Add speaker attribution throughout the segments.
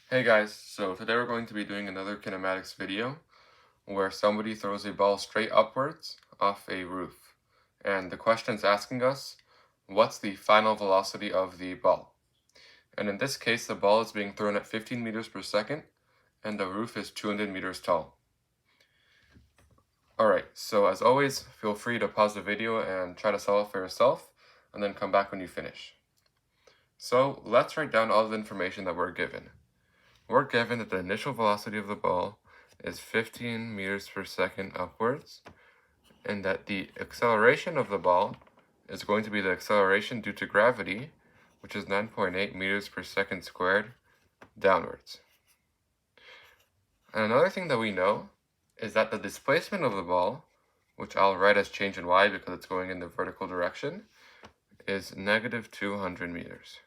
Speaker 1: Hey guys, so today we're going to be doing another kinematics video where somebody throws a ball straight upwards off a roof. And the question's asking us, what's the final velocity of the ball? And in this case, the ball is being thrown at 15 meters per second and the roof is 200 meters tall. Alright, so as always, feel free to pause the video and try to solve it for yourself and then come back when you finish. So let's write down all the information that we're given. We're given that the initial velocity of the ball is 15 meters per second upwards, and that the acceleration of the ball is going to be the acceleration due to gravity, which is 9.8 meters per second squared downwards. And another thing that we know is that the displacement of the ball, which I'll write as change in y because it's going in the vertical direction, is negative 200 meters.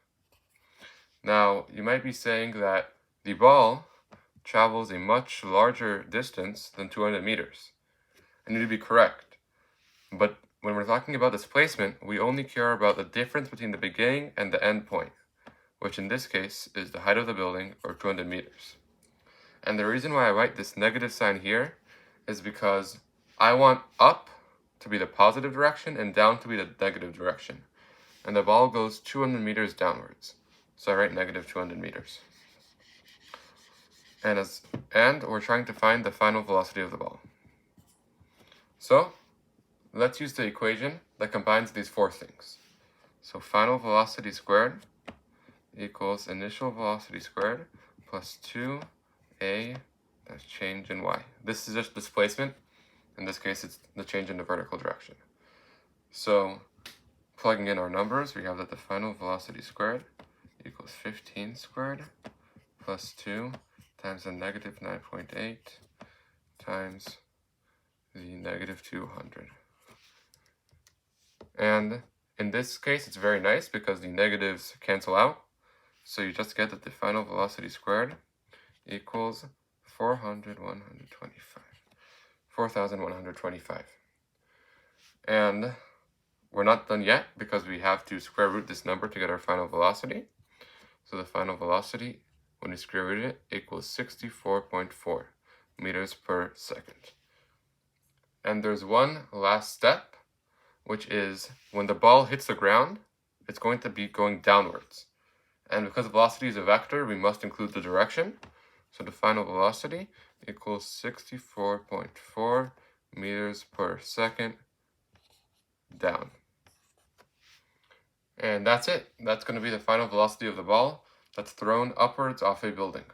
Speaker 1: Now, you might be saying that the ball travels a much larger distance than 200 meters. And you'd be correct. But when we're talking about displacement, we only care about the difference between the beginning and the end point, which in this case is the height of the building, or 200 meters. And the reason why I write this negative sign here is because I want up to be the positive direction and down to be the negative direction. And the ball goes 200 meters downwards. So I write negative 200 meters. And we're trying to find the final velocity of the ball. So let's use the equation that combines these four things. So final velocity squared equals initial velocity squared plus 2a, that's change in y. This is just displacement. In this case, it's the change in the vertical direction. So plugging in our numbers, we have that the final velocity squared equals 15 squared plus 2 times the negative 9.8 times the negative 200. And in this case, it's very nice because the negatives cancel out. So you just get that the final velocity squared equals 4,125. And we're not done yet because we have to square root this number to get our final velocity. So the final velocity, when we square root it, equals 64.4 meters per second. And there's one last step, which is when the ball hits the ground, it's going to be going downwards. And because velocity is a vector, we must include the direction. So the final velocity equals 64.4 meters per second down. And that's it. That's going to be the final velocity of the ball that's thrown upwards off a building.